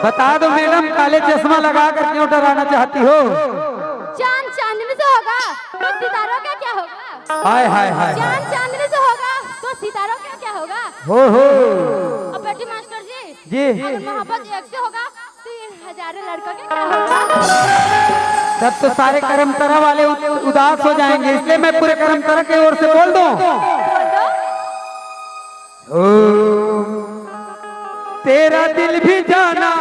बता दो मैडम, काले चश्मा लगा कर क्यों डराना चाहती हो? चांद चांदनी से होगा तो सितारों का क्या होगा? हाय हाय हाय। चांद चांदनी से होगा तो सितारों का क्या होगा? हो। अब बेटी मास्टर जी जी। अगर मोहब्बत एक से होगा तो ये हजारों लड़कों का क्या होगा? तब तो सारे कर्म तरह वाले उदास हो जाएंगे, इसलिए मैं पूरे कर्म तरह की ओर से बोल दूं। बोल दो। ओ तेरा दिल भी जाना,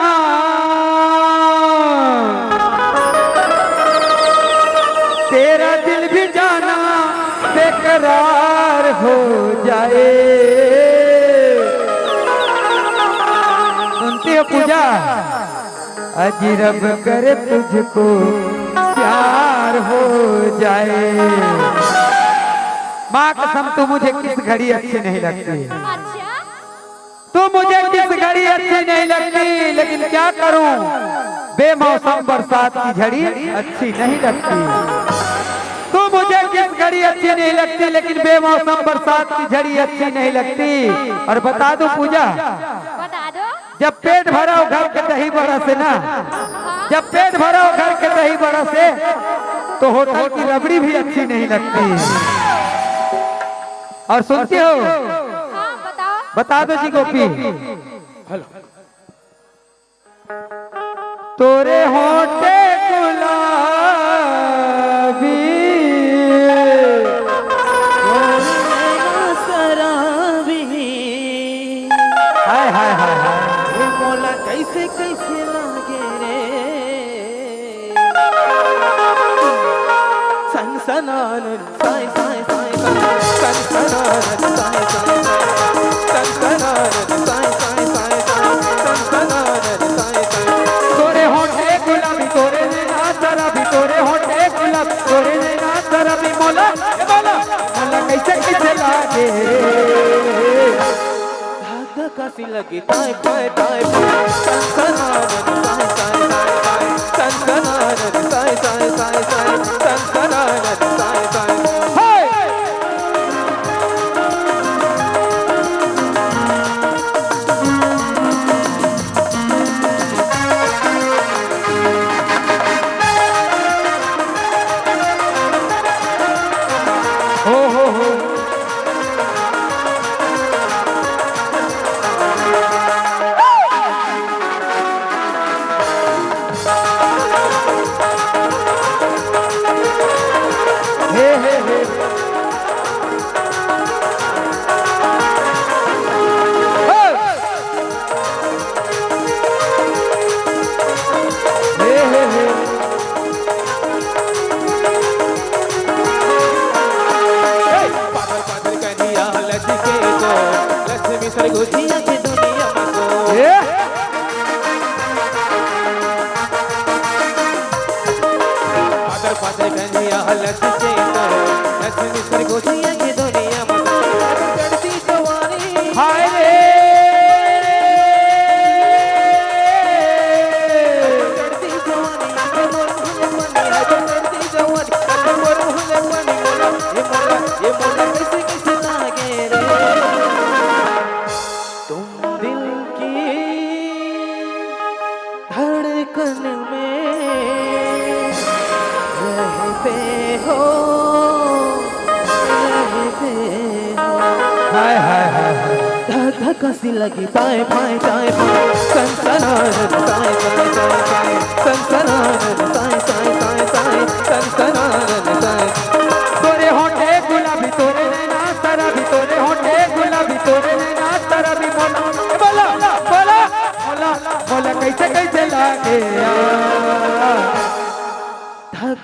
तेरा दिल भी जाना बेकरार हो जाए। सुनती हो पूजा? अजरब करे तुझको प्यार हो जाए। माँ कसम तू मुझे किस घड़ी अच्छी नहीं लगती। अच्छा तू मुझे किस घड़ी अच्छी नहीं लगती, लेकिन क्या करूं, बेमौसम बरसात की झड़ी अच्छी नहीं लगती। तू मुझे किस घड़ी अच्छी नहीं लगती, लेकिन बेमौसम बरसात की झड़ी अच्छी नहीं लगती। और बता दूं पूजा, बता दो। जब पेट भरा हो घर के दही बड़ा से ना, जब पेट भरा हो घर के दही बड़ा से, तो होटल की रबड़ी भी अच्छी नहीं लगती। और सुनती हो? हाँ बताओ। बता दो जी गोपी। तोरे होंठे गुलाबी, शराबी, हाय हाय हाय हाय। मोला कैसे कैसे लागे रे, सनसनानन साय साय साय साय, सनसनानन साय साय साय, सनसनानन साय साय साय साय, सनसनानन साय साय। तोरे होंठे गुलाबी, तोरे नैना शराबी, तोरे होंठे गुलाबी, तोरे नैना शराबी, मोला मोला मोला कैसे कैसे लागे। धक्का सी लगी ताय पाय ताय पाय, सनसनानन साय साय साय साय, सनसनानन साय साय साय साय, सनसनानन साय साय। हो। हे। हे। पागल पागल कन्हैया लचके को, लक्ष्मी सरगुजिया की दुनिया को। पागल पागल कन्हैया लचके को, लक्ष्मी सरगुजिया की दुनिया को। चढ़ती जवानी हाय रे, चढ़ती जवानी ये मोर हुले मनी है, चढ़ती जवानी ये मोर हुले मनी मोला, ये मोला कैसे कैसे लागे रे। तुम दिल की धड़कन में रहते हो, रहते हो। हाय हाय हाय। धक्का सी लगी ताय पाय ताय पाय, सनसनानन साय साय साय साय, सनसनानन साय साय साय साय, सनसनानन साय। तोरे होंठे गुलाबी, तोरे नैना शराबी, तोरे होंठे गुलाबी, तोरे नैना शराबी, मोला बोला बोला मोला मोला कैसे कैसे लागे।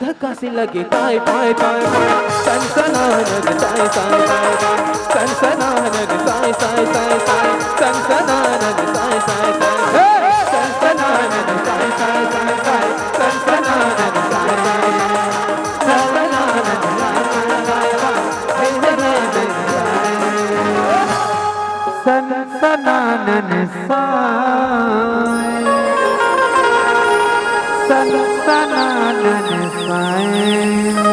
धक्का सी लगी ताय पाय ताय पाय, सनसनानन साय साय साय साय, सनसनानन साय साय साय साय, सनसनानन साय साय साय, सनसनानन साय साय साय साय, सनसनानन साय साय साय, सनसनानन साय साय साय। सनसनानन साय, सनसनानन साय।